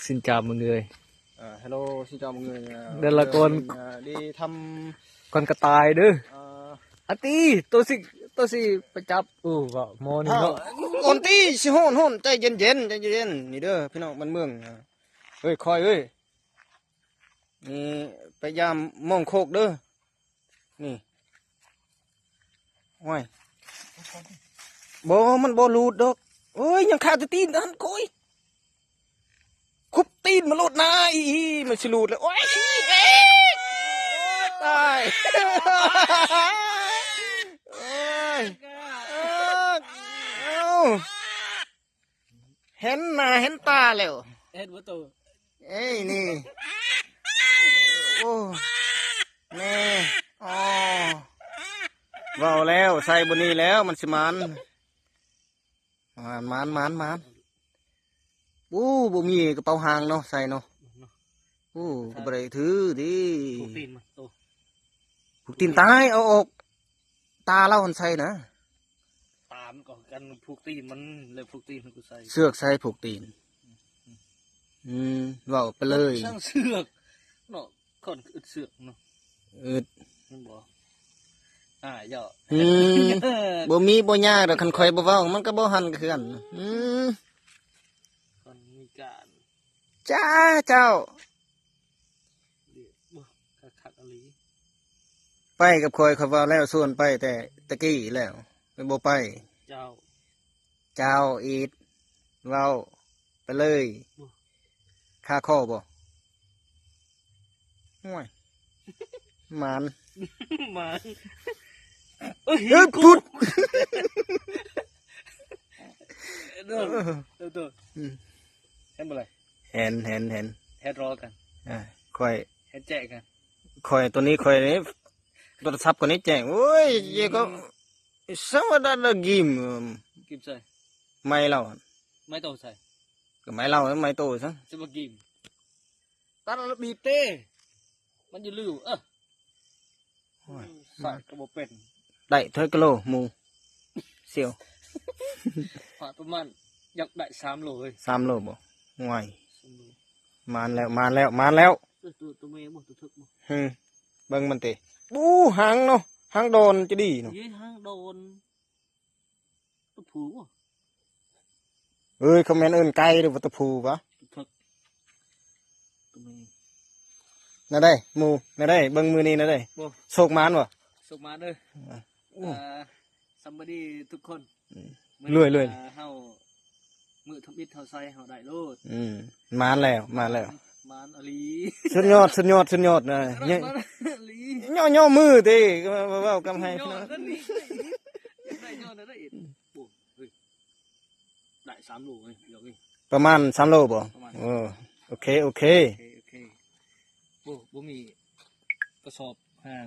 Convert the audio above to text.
Xin chào mọi người. Hello, xin chào mọi người. Đây là con đi thăm con cà tài đó. Tí, tôi xin phải chắp vào môn nó. con tíสิhônใจเย็นนี่เด้อพี่น้องบ้านเมืองเฮ้ยคอยเอ้ยนี่พยายามมองโคกเด้อนี่โอ้ยบ่มันบ่รูดดอกเอ้ยยังขาดแต่ตีนนั่นก้อยคุบตีนมันโลดนายมันสิรูดเลยโอ้ยตายโอ้ยเห็นหน้าเห็นตาแล้ว Hết bữa tôi. เอ้ยนี่โอ้แม่อ๋อเว้าแล้วใส่บนนี้แล้วมันสิมันบ่มีกระเป๋าหางเนาะใส่เนาะก็บ่ได้ถือดิ Phụ tin mà tôi. ผูกตีนตายเอาออกตาเล่าหันใส่นะ Tám có căn phụ tin mìnhเลยphụ tin của sai. เสือกใส่ผูกตีนเว้าไปเลย Sang sược. Nó cònอึดเสือกเนาะ อึด มันบ่ย่อ บ่มีบ่ยากดอกคันข่อยบ่เว้ามันก็บ่หันก็คือกันcònมีการ จ้าเจ้า บ่คักๆอลี ไปกับข่อยเขาเว้าแล้วส่วนไปแต่ตะกี้แล้วไปบ่ไป เจ้า เจ้าอีดเว้าไปเลยค่าข้อบ่ห่วยหมาน มาเฮ้ยพุด เด้อเห็นบ่ล่ะ เห็น เฮ็ดรอกัน ข่อย เฮ็ดแจกกัน ตัวนี้ข่อยนี่โทรศัพท์คนนี้แจ้งโอ้ยเจก็สวัสดีกิม กิมใส่ ไม่เล่า ไม่โตใส่ ก็ไม่เล่าไม่โตซะ จะมากิมตัดแล้วบีบเต้มันจะลื้อใส่กระบอกเป็น ได้เท่ากิโลหมูเสียว ผ่าประมาณอยากได้3 โลเลย 3 โลบ่ห่วย 3 โล มาแล้ว ตัวเมย์บ่ตัวทึกบ่ เบิ่งมันติบูหางเนาะหางโดนจะดีเนาะ ยี่ห้างโดนตัวผูบ่ เอ้ยคอมเมนต์เอิ้นไก่หรือว่าตะพูวะ ตัวทึกตัวเมย์ น่าได้หมูน่าได้เบิ่งมือนี้น่าได้ บ่ โชคมานบ่ ส่งมาเด้อsomebody ทุกคน รวย เฮามือทำอิฐเฮาใส่เฮาได้โลด มานแล้ว มานอลี สุดยอดนะเนี่ย อลี ย่อมือติเว้ากำให้ ย่อ พี่น้อง นั่นนี่ได้ย่อได้อีกโอ้เฮ้ยได้3 โลเฮ้ยเดี๋ยวเฮ้ย ประมาณ3 โลบ่ ประมาณ โอเค โอเคบ่มีกระสอบ